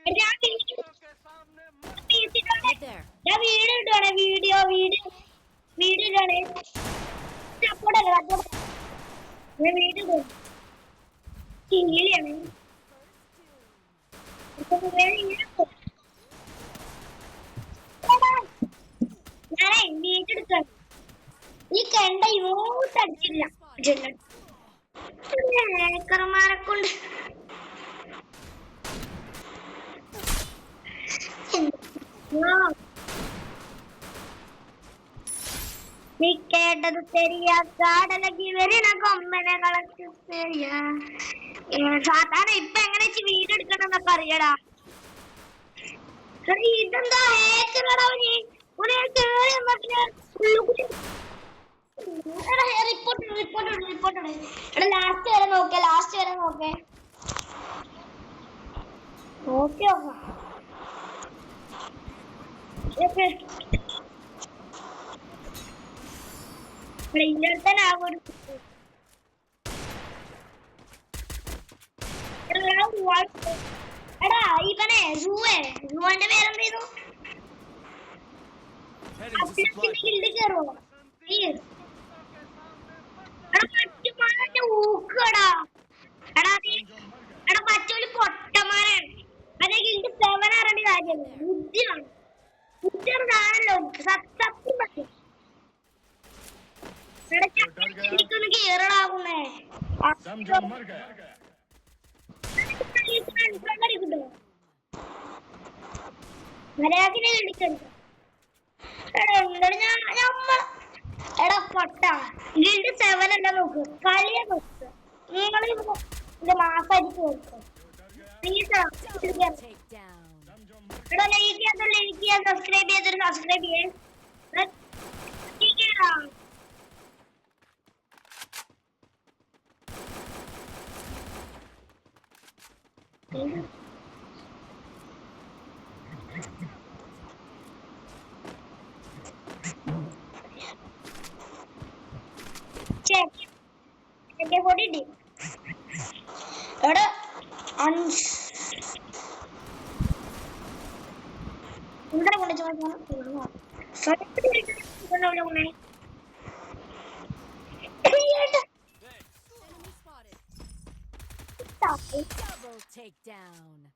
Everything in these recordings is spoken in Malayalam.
ഞാൻ വീഡിയോ ഇടുവാണ് വീഡിയോ ഇടുവാണ് സപ്പോർട്ട് അല്ല ഞാൻ വീഡിയോ ഇടും ചീലിയാണ് ഞാനേ വീഡിയോ എടുക്കാം ഈ കണ്ട യൂസ് അടിച്ചില്ല ഹാക്കർമാരെ കൊണ്ട് നീ കേട്ടത് ശരിയാ കാടലകി വരണ കൊമ്മനെ കളച്ച് ശരിയാ സാധാരണ ഇപ്പൊ എങ്ങനെ വീഡിയോ എടുക്കണമെന്നൊക്കെ അറിയടാ ഇതെന്താ ഹാക്കറടാ റിപ്പോർട്ട് ലാസ്റ്റ് വരെ നോക്കേ ഓക്കെ എടാ ഇവനെ ജൂവന്റെ പേരെന്തേന്നു ഊക്കടാ എടാ മറ്റൊരു പൊട്ടന്മാരാണ് അതേ ഗിൽഡ് 7 അറിയേണ്ട കാര്യമല്ല ബുദ്ധിയാണ് ബുദ്ധിയാണല്ലോ സത്യം പറ്റും എനിക്കൊന്ന് കേറടാകുന്നേ മര്യാദക്കിനെ കണ്ടിട്ടുണ്ട് എടാ പൊട്ട ഗിൽഡ് 7 അല്ല നോക്ക് കളിയെ നോക്ക് നിങ്ങൾ മാസായിട്ട് നോക്ക് എടാ ലൈക്ക് ചെയ്യാൻ സബ്സ്ക്രൈബ് ചെയ്യേ എടാ എന്താ കൊണ്ട് Double takedown.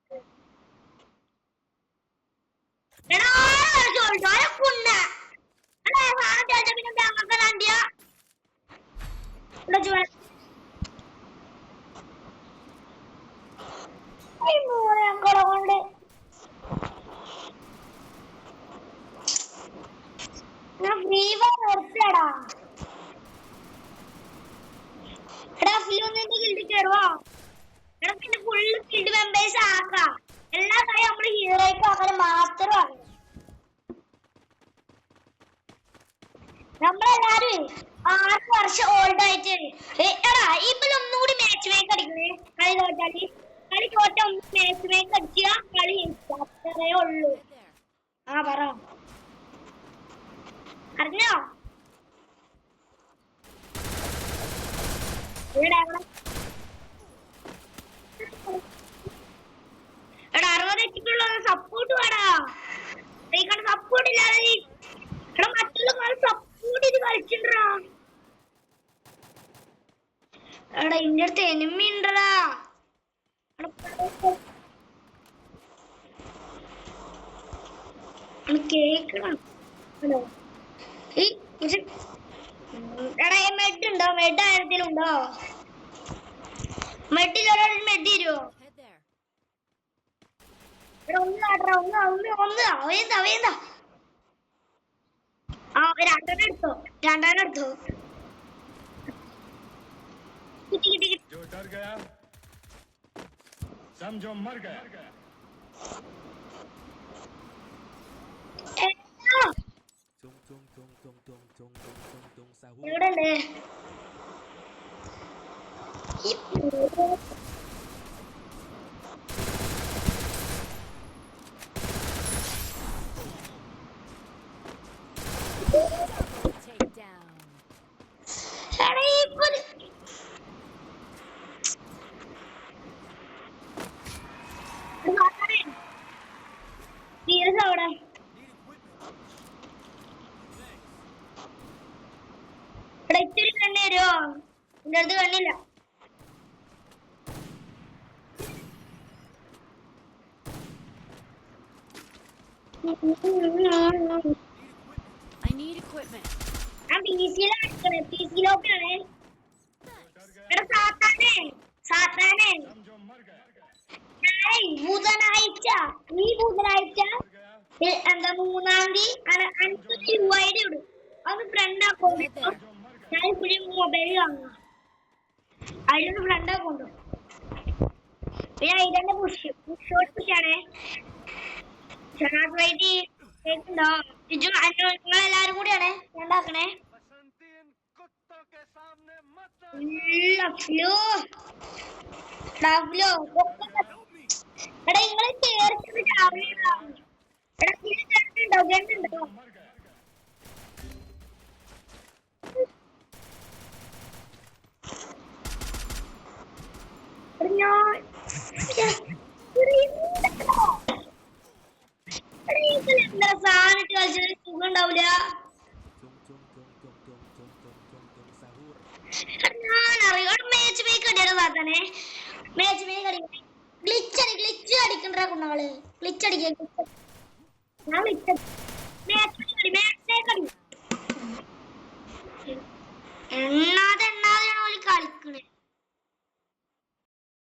എല്ലാ കാര്യം നമ്മള് ഹീറോയ്ക്ക് അങ്ങനെ മാത്രമാണ് നമ്മളെല്ലാരും 6 വർഷം ഓൾഡ് ആയിട്ട് എടാ ഇപ്പൊ ഒന്നും കൂടി മാച്ച് മേക്ക് അടിക്കണേ കളി തോറ്റ മാച്ച് മേക്ക് അടിക്കുക കളി അത്രേ ഉള്ളൂ ആ പറ അറിഞ്ഞോ എടാ 60 എത്തിക്കുള്ള സപ്പോർട്ട് വേടാ സപ്പോർട്ട് ഇല്ലാതെ മറ്റുള്ള സപ്പോർട്ട് ചെയ്ത് കളിച്ചിട്ടാ എടാ ഇന്റെ അടുത്ത് എനിമി ഉണ്ടടാ കേക്കണം എടാ മെഡ് ഉണ്ടോ മെഡ് ആയിരത്തിലും ഉണ്ടോ മെഡിൽ ഒരാൾ മെഡ് തരുമോ ഒന്ന് അവയെന്താ ആ രണ്ടെണ്ണം എടുത്തോ കിട്ടി जो डर गया समझो मर गया എവിടെയുണ്ട് I need equipment. ഞാൻ PC-ലാണ് PC-ലോക്കാണ്. എടാ സാത്താനെ ഞാനേ ഈ ബുധനാഴ്ച എന്താ 3-ാം തീയതി അനക്കൊരു UID ഇടും. അത് ഫ്രണ്ട് അക്കൗണ്ട് ഞാൻ ഇപ്പോഴും മൊബൈൽ വാങ്ങും. അതിലൊന്ന് ഫ്രണ്ട് അക്കൗണ്ട് പിന്നെ അതിന്റെ പുഷോട്ടാണേ. കേൾക്കുന്നുണ്ടോ? നിങ്ങളെല്ലാരും കൂടിയാണ് ഉണ്ടാക്കണേ. എടാ നിങ്ങള് ചേർച്ചത് രാവിലെ ഉണ്ടാവും. എടാ ഗണ്ണുണ്ടോ? ഗണ്ണുണ്ടോ? ഞാൻ എന്താ സാധനം കളിച്ചത് സുഖം ഉണ്ടാവില്ല. ഞാൻ മാച്ച് മേക്ക് അടിയാലോ താത്താനെ. മാച്ച് മേക്ക് അടിക്കണേ. ഗ്ലിച്ച് അടിക്കണ്ട കുണ്ണാള്. ഗ്ലിച്ച് അടിക്കാൻ ഞാൻ മാച്ച് മേക്ക് അടി. എണ്ണാതെയാണ് ഓല് കളിക്കണേ.